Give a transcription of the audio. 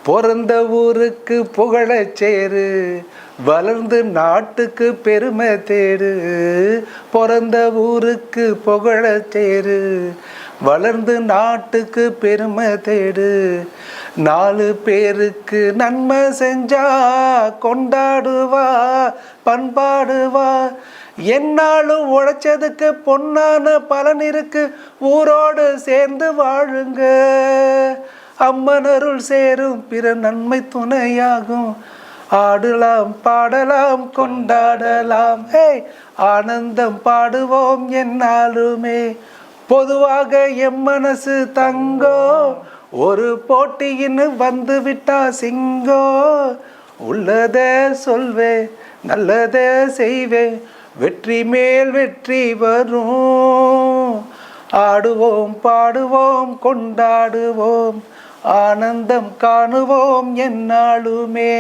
பிறந்த ஊருக்கு புகழச் சேரு, வளர்ந்து நாட்டுக்கு பெருமை தேடு. பிறந்த ஊருக்கு புகழச் சேரு, வளர்ந்து நாட்டுக்கு பெருமை தேடு. 4 பேருக்கு நன்மை செஞ்சா கொண்டாடுவா பண்பாடுவா. என்னாலும் உழைச்சதுக்கு பொன்னான பலன் இருக்கு, ஊரோடு சேர்ந்து வாழுங்க. அம்மனருள் சேரும் பிற நன்மை துணையாகும். ஆடலாம் பாடலாம் கொண்டாடலாம், ஹே ஆனந்தம் பாடுவோம் என்னாலுமே. பொதுவாக எம் மனசு தங்கோ, ஒரு போட்டின்னு வந்து விட்டா சிங்கோ. உள்ளதே சொல்வேன், நல்லதே செய்வேன், வெற்றி மேல் வெற்றி வரும். ஆடுவோம் பாடுவோம் கொண்டாடுவோம், ஆனந்தம் காணுவோம் என்னாலுமே.